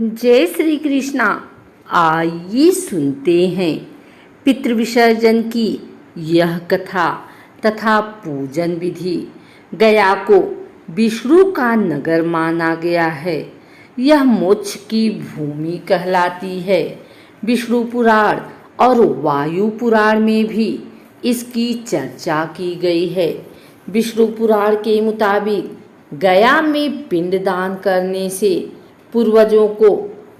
जय श्री कृष्णा। आइए सुनते हैं पितृविसर्जन की यह कथा तथा पूजन विधि। गया को विष्णु का नगर माना गया है। यह मोक्ष की भूमि कहलाती है। विष्णु पुराण और वायु पुराण में भी इसकी चर्चा की गई है। विष्णु पुराण के मुताबिक गया में पिंडदान करने से पूर्वजों को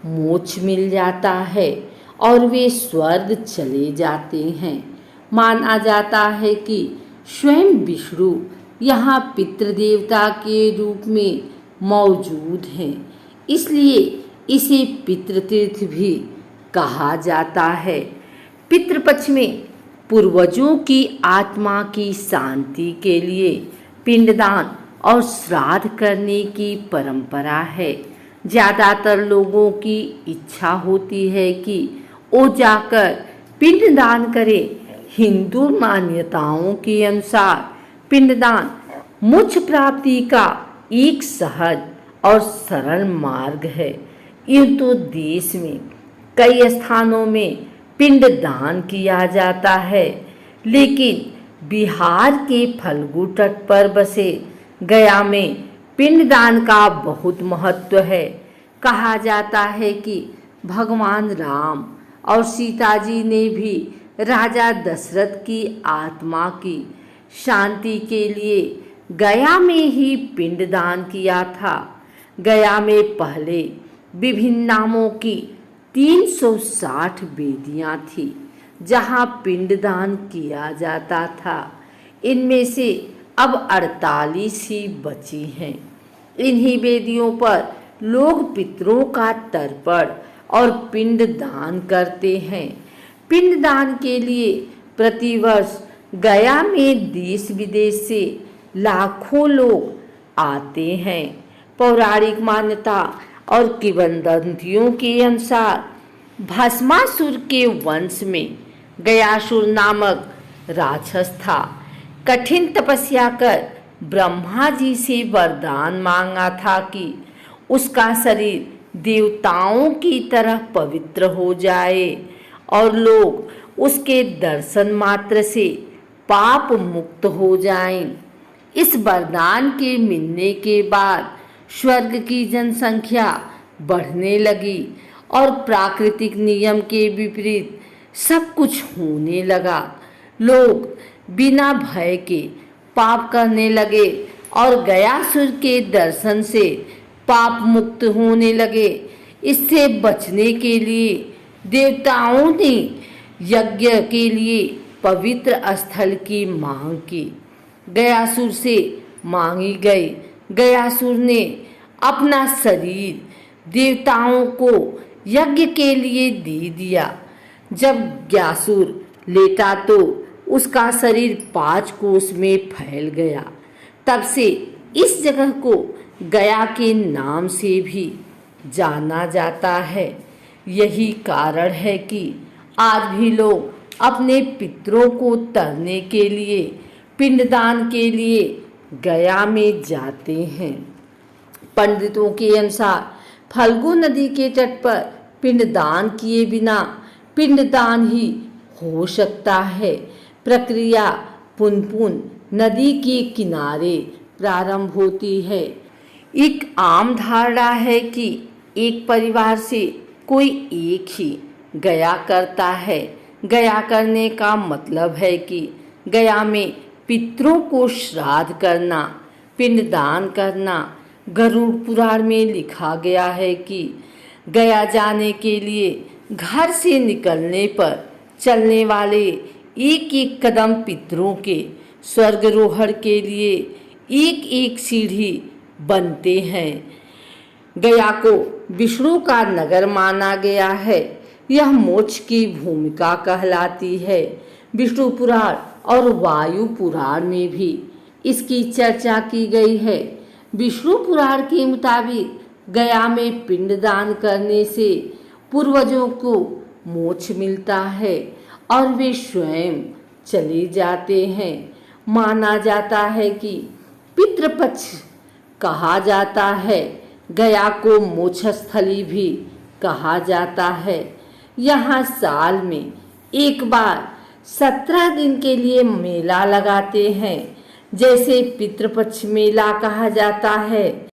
मोक्ष मिल जाता है और वे स्वर्ग चले जाते हैं। माना जाता है कि स्वयं विष्णु यहाँ पितृदेवता के रूप में मौजूद हैं, इसलिए इसे पितृतीर्थ भी कहा जाता है। पितृपक्ष में पूर्वजों की आत्मा की शांति के लिए पिंडदान और श्राद्ध करने की परंपरा है। ज़्यादातर लोगों की इच्छा होती है कि वो जाकर पिंडदान करें। हिंदू मान्यताओं के अनुसार पिंडदान मोक्ष प्राप्ति का एक सहज और सरल मार्ग है। यूँ तो देश में कई स्थानों में पिंडदान किया जाता है, लेकिन बिहार के फल्गु तट पर बसे गया में पिंडदान का बहुत महत्व है। कहा जाता है कि भगवान राम और सीता जी ने भी राजा दशरथ की आत्मा की शांति के लिए गया में ही पिंडदान किया था। गया में पहले विभिन्न नामों की 360 वेदियां थी जहां पिंडदान किया जाता था। इनमें से अब 48 ही बची हैं। इन्हीं वेदियों पर लोग पितरों का तर्पण और पिंडदान करते हैं। पिंडदान के लिए प्रतिवर्ष गया में देश विदेश से लाखों लोग आते हैं। पौराणिक मान्यता और किंवदंतियों के अनुसार भस्मासुर के वंश में गयासुर नामक राक्षस था। कठिन तपस्या कर ब्रह्मा जी से वरदान मांगा था कि उसका शरीर देवताओं की तरह पवित्र हो जाए और लोग उसके दर्शन मात्र से पाप मुक्त हो जाएं। इस वरदान के मिलने के बाद स्वर्ग की जनसंख्या बढ़ने लगी और प्राकृतिक नियम के विपरीत सब कुछ होने लगा। लोग बिना भय के पाप करने लगे और गयासुर के दर्शन से पाप मुक्त होने लगे। इससे बचने के लिए देवताओं ने यज्ञ के लिए पवित्र स्थल की मांग की। गयासुर से मांगी गई। गयासुर ने अपना शरीर देवताओं को यज्ञ के लिए दे दिया। जब गयासुर लेटा तो उसका शरीर 5 कोस में फैल गया। तब से इस जगह को गया के नाम से भी जाना जाता है। यही कारण है कि आज भी लोग अपने पितरों को तरने के लिए पिंडदान के लिए गया में जाते हैं। पंडितों के अनुसार फल्गु नदी के तट पर पिंडदान किए बिना पिंडदान ही हो सकता है। प्रक्रिया पुनपुन नदी के किनारे प्रारंभ होती है। एक आम धारणा है कि एक परिवार से कोई एक ही गया करता है। गया करने का मतलब है कि गया में पितरों को श्राद्ध करना, पिंडदान करना। गरुड़ पुराण में लिखा गया है कि गया जाने के लिए घर से निकलने पर चलने वाले एक एक कदम पितरों के स्वर्गरोहण के लिए एक एक सीढ़ी बनते हैं। गया को विष्णु का नगर माना गया है। यह मोक्ष की भूमिका कहलाती है। विष्णु पुराण और वायु पुराण में भी इसकी चर्चा की गई है। विष्णु पुराण के मुताबिक गया में पिंडदान करने से पूर्वजों को मोक्ष मिलता है और वे स्वयं चले जाते हैं। माना जाता है कि पितृपक्ष कहा जाता है गया को मोक्षस्थली भी कहा जाता है। यहाँ साल में एक बार 17 दिन के लिए मेला लगाते हैं, जैसे पितृपक्ष मेला कहा जाता है।